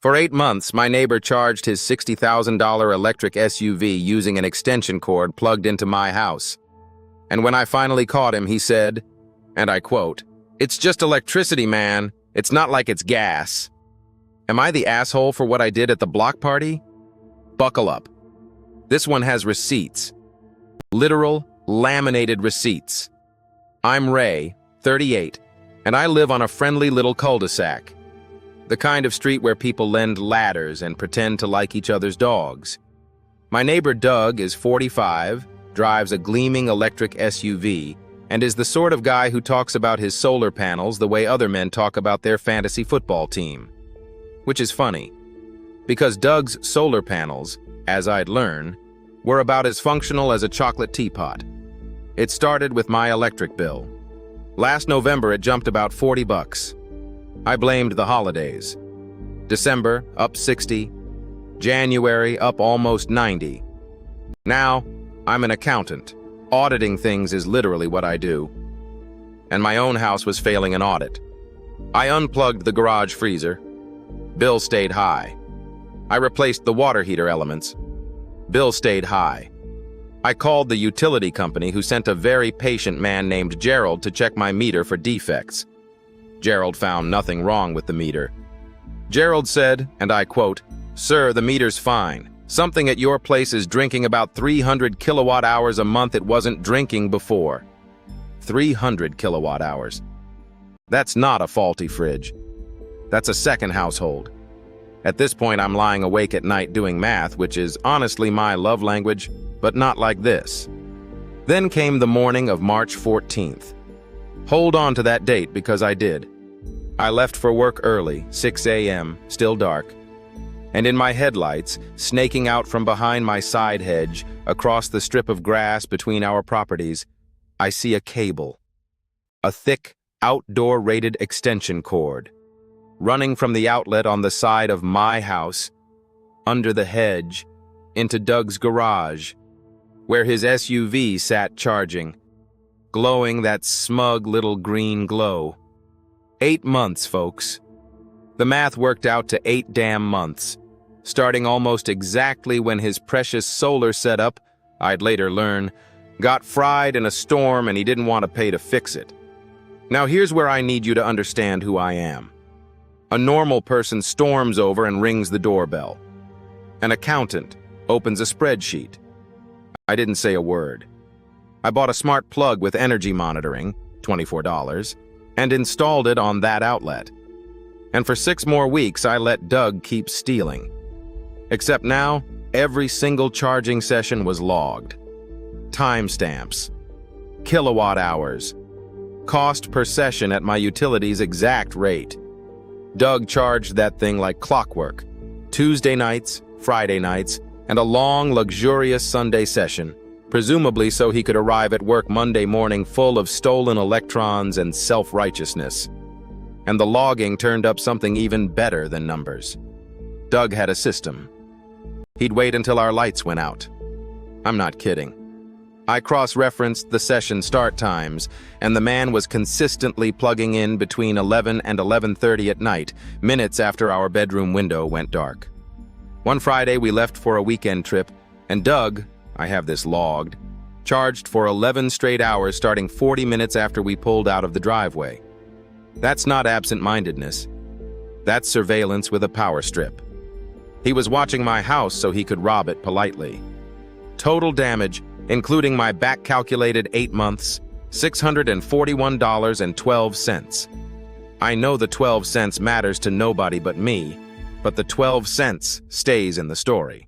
For 8 months, my neighbor charged his $60,000 electric SUV using an extension cord plugged into my house. And when I finally caught him, he said, and I quote, "It's just electricity, man. It's not like it's gas." Am I the asshole for what I did at the block party? Buckle up. This one has receipts. Literal, laminated receipts. I'm Ray, 38, and I live on a friendly little cul-de-sac. The kind of street where people lend ladders and pretend to like each other's dogs. My neighbor Doug is 45, drives a gleaming electric SUV, and is the sort of guy who talks about his solar panels the way other men talk about their fantasy football team. Which is funny, because Doug's solar panels, as I'd learn, were about as functional as a chocolate teapot. It started with my electric bill. Last November, it jumped about $40. I blamed the holidays. December, up 60. January, up almost 90. Now, I'm an accountant. Auditing things is literally what I do. And my own house was failing an audit. I unplugged the garage freezer. Bill stayed high. I replaced the water heater elements. Bill stayed high. I called the utility company, who sent a very patient man named Gerald to check my meter for defects. Gerald found nothing wrong with the meter. Gerald said, and I quote, "Sir, the meter's fine. Something at your place is drinking about 300 kilowatt hours a month it wasn't drinking before." 300 kilowatt hours. That's not a faulty fridge. That's a second household. At this point, I'm lying awake at night doing math, which is honestly my love language, but not like this. Then came the morning of March 14th. Hold on to that date because I did. I left for work early, 6 a.m., still dark. And in my headlights, snaking out from behind my side hedge, across the strip of grass between our properties, I see a cable. A thick, outdoor-rated extension cord, running from the outlet on the side of my house, under the hedge, into Doug's garage, where his SUV sat charging, glowing that smug little green glow. 8 months, folks. The math worked out to 8 damn months, starting almost exactly when his precious solar setup, I'd later learn, got fried in a storm and he didn't want to pay to fix it. Now here's where I need you to understand who I am. A normal person storms over and rings the doorbell. An accountant opens a spreadsheet. I didn't say a word. I bought a smart plug with energy monitoring, $24, and installed it on that outlet. And for 6 more weeks, I let Doug keep stealing. Except now, every single charging session was logged. Timestamps, kilowatt hours, cost per session at my utility's exact rate. Doug charged that thing like clockwork. Tuesday nights, Friday nights, and a long, luxurious Sunday session, presumably so he could arrive at work Monday morning full of stolen electrons and self-righteousness. And the logging turned up something even better than numbers. Doug had a system. He'd wait until our lights went out. I'm not kidding. I cross-referenced the session start times, and the man was consistently plugging in between 11 and 11:30 at night, minutes after our bedroom window went dark. One Friday, we left for a weekend trip, and Doug, I have this logged, charged for 11 straight hours starting 40 minutes after we pulled out of the driveway. That's not absent-mindedness. That's surveillance with a power strip. He was watching my house so he could rob it politely. Total damage, including my back-calculated 8 months, $641.12. I know the 12 cents matters to nobody but me, but the 12 cents stays in the story.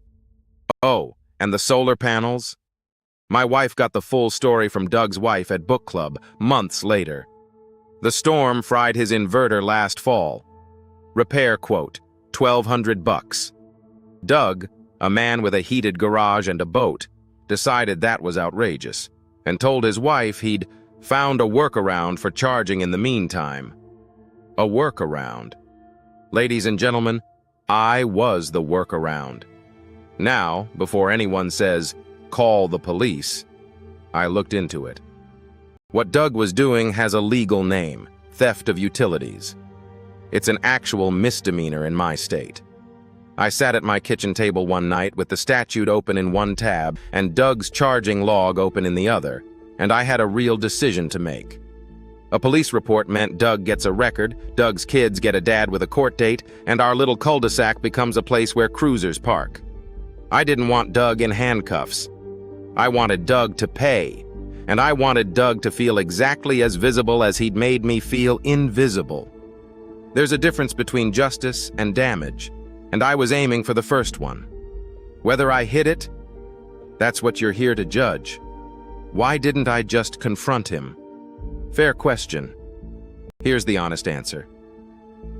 Oh, and the solar panels? My wife got the full story from Doug's wife at book club months later. The storm fried his inverter last fall. Repair quote, $1,200. Doug, a man with a heated garage and a boat, decided that was outrageous, and told his wife he'd found a workaround for charging in the meantime. A workaround. Ladies and gentlemen, I was the workaround. Now, before anyone says, call the police, I looked into it. What Doug was doing has a legal name, theft of utilities. It's an actual misdemeanor in my state. I sat at my kitchen table one night with the statute open in one tab and Doug's charging log open in the other, and I had a real decision to make. A police report meant Doug gets a record, Doug's kids get a dad with a court date, and our little cul-de-sac becomes a place where cruisers park. I didn't want Doug in handcuffs. I wanted Doug to pay, and I wanted Doug to feel exactly as visible as he'd made me feel invisible. There's a difference between justice and damage, and I was aiming for the first one. Whether I hit it, that's what you're here to judge. Why didn't I just confront him? Fair question. Here's the honest answer.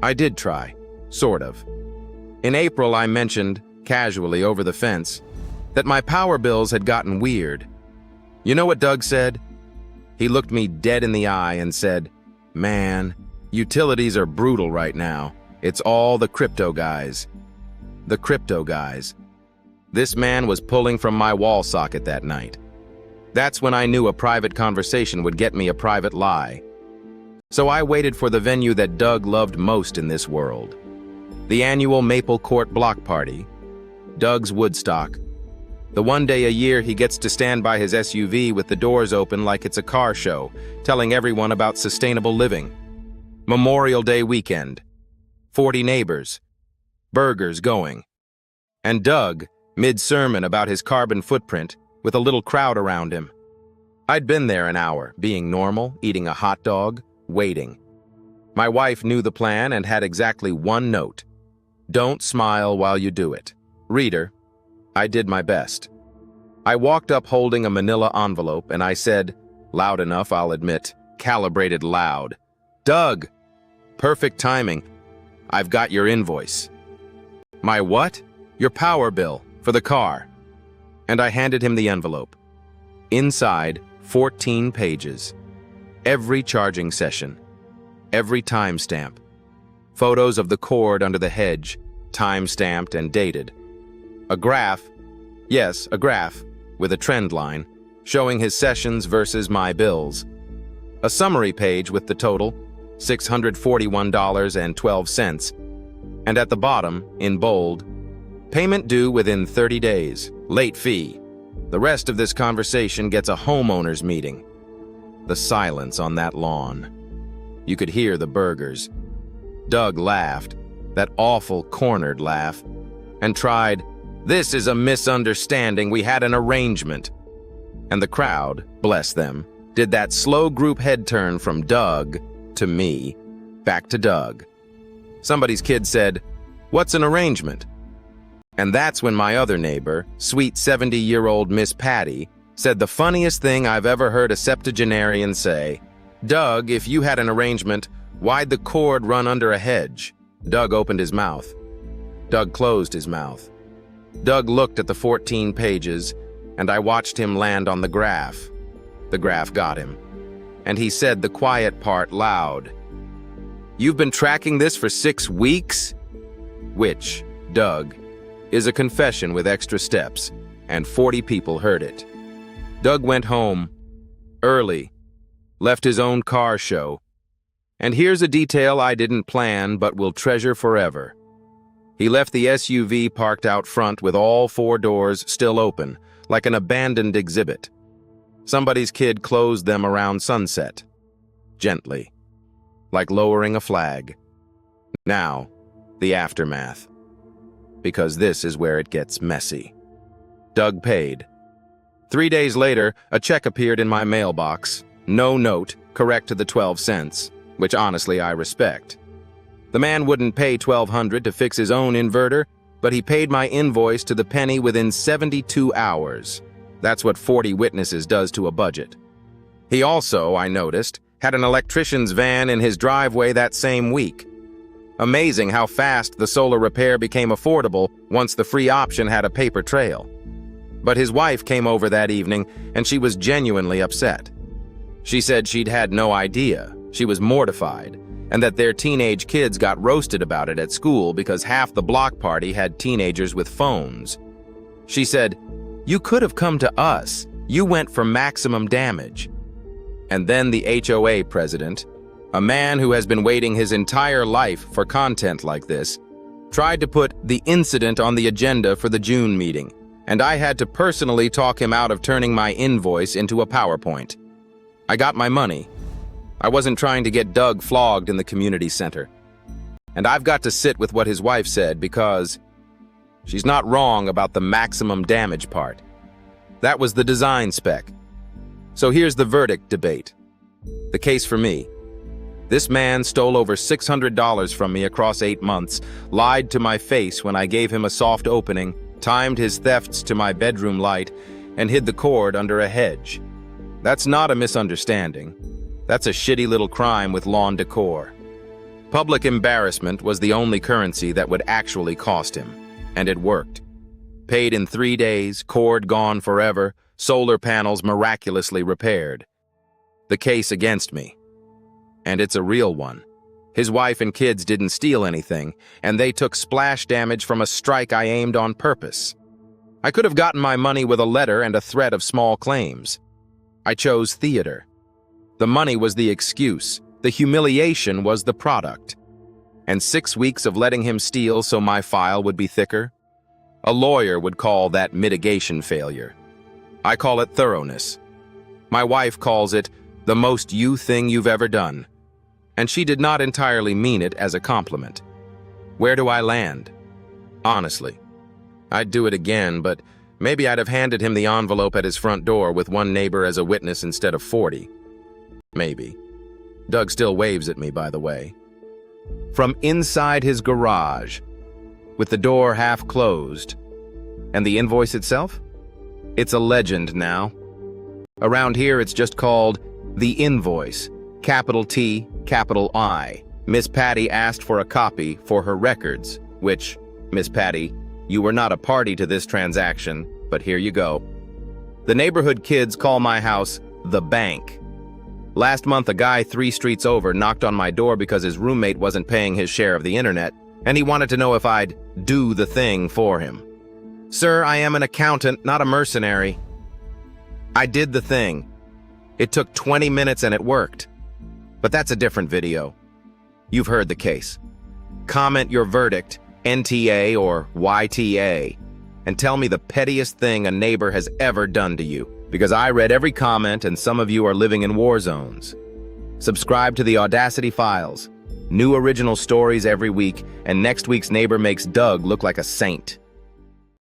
I did try, sort of. In April, I mentioned, casually over the fence, that my power bills had gotten weird. You know what Doug said? He looked me dead in the eye and said, "Man, utilities are brutal right now. It's all the crypto guys." The crypto guys. This man was pulling from my wall socket that night. That's when I knew a private conversation would get me a private lie. So I waited for the venue that Doug loved most in this world. The annual Maple Court Block Party. Doug's Woodstock. The one day a year he gets to stand by his SUV with the doors open like it's a car show, telling everyone about sustainable living. Memorial Day weekend. 40 neighbors. Burgers going. And Doug, mid-sermon about his carbon footprint, with a little crowd around him. I'd been there an hour, being normal, eating a hot dog, waiting. My wife knew the plan and had exactly one note. Don't smile while you do it. Reader, I did my best. I walked up holding a manila envelope and I said, loud enough, I'll admit, calibrated loud, "Doug, perfect timing. I've got your invoice." My what? Your power bill for the car. And I handed him the envelope. Inside, 14 pages. Every charging session. Every timestamp. Photos of the cord under the hedge, time-stamped and dated. A graph, yes, a graph, with a trend line, showing his sessions versus my bills. A summary page with the total, $641.12. And at the bottom, in bold, payment due within 30 days. Late fee. The rest of this conversation gets a homeowners meeting. The silence on that lawn. You could hear the burgers. Doug laughed, that awful cornered laugh, and tried, "This is a misunderstanding, we had an arrangement." And the crowd, bless them, did that slow group head turn from Doug to me, back to Doug. Somebody's kid said, "What's an arrangement?" And that's when my other neighbor, sweet 70-year-old Miss Patty, said the funniest thing I've ever heard a septuagenarian say. "Doug, if you had an arrangement, why'd the cord run under a hedge?" Doug opened his mouth. Doug closed his mouth. Doug looked at the 14 pages, and I watched him land on the graph. The graph got him. And he said the quiet part loud. "You've been tracking this for 6 weeks?" Which, Doug, is a confession with extra steps, and 40 people heard it. Doug went home, early, left his own car show. And here's a detail I didn't plan but will treasure forever. He left the SUV parked out front with all 4 doors still open, like an abandoned exhibit. Somebody's kid closed them around sunset. Gently, like lowering a flag. Now, the aftermath. Because this is where it gets messy. Doug paid. 3 days later, a check appeared in my mailbox. No note, correct to the 12 cents, which honestly I respect. The man wouldn't pay $1,200 to fix his own inverter, but he paid my invoice to the penny within 72 hours. That's what 40 witnesses does to a budget. He also, I noticed, had an electrician's van in his driveway that same week. Amazing how fast the solar repair became affordable once the free option had a paper trail. But his wife came over that evening, and she was genuinely upset. She said she'd had no idea, she was mortified, and that their teenage kids got roasted about it at school because half the block party had teenagers with phones. She said, "You could have come to us. You went for maximum damage." And then the HOA president, a man who has been waiting his entire life for content like this, tried to put the incident on the agenda for the June meeting, and I had to personally talk him out of turning my invoice into a PowerPoint. I got my money. I wasn't trying to get Doug flogged in the community center. And I've got to sit with what his wife said because she's not wrong about the maximum damage part. That was the design spec. So here's the verdict debate. The case for me. This man stole over $600 from me across 8 months, lied to my face when I gave him a soft opening, timed his thefts to my bedroom light, and hid the cord under a hedge. That's not a misunderstanding. That's a shitty little crime with lawn decor. Public embarrassment was the only currency that would actually cost him, and it worked. Paid in 3 days, cord gone forever, solar panels miraculously repaired. The case against me. And it's a real one. His wife and kids didn't steal anything, and they took splash damage from a strike I aimed on purpose. I could have gotten my money with a letter and a threat of small claims. I chose theater. The money was the excuse. The humiliation was the product. And 6 weeks of letting him steal so my file would be thicker? A lawyer would call that mitigation failure. I call it thoroughness. My wife calls it the most you thing you've ever done. And she did not entirely mean it as a compliment. Where do I land? Honestly, I'd do it again, but maybe I'd have handed him the envelope at his front door with one neighbor as a witness instead of 40. Maybe. Doug still waves at me, by the way. From inside his garage, with the door half closed. And the invoice itself? It's a legend now. Around here, it's just called the invoice. Capital T, capital I. Miss Patty asked for a copy for her records, which, Miss Patty, you were not a party to this transaction, but here you go. The neighborhood kids call my house the bank. Last month, a guy 3 streets over knocked on my door because his roommate wasn't paying his share of the internet, and he wanted to know if I'd do the thing for him. Sir, I am an accountant, not a mercenary. I did the thing. It took 20 minutes and it worked. But that's a different video. You've heard the case. Comment your verdict, NTA or YTA, and tell me the pettiest thing a neighbor has ever done to you, because I read every comment and some of you are living in war zones. Subscribe to the Audacity files. New original stories every week, and next week's neighbor makes Doug look like a saint.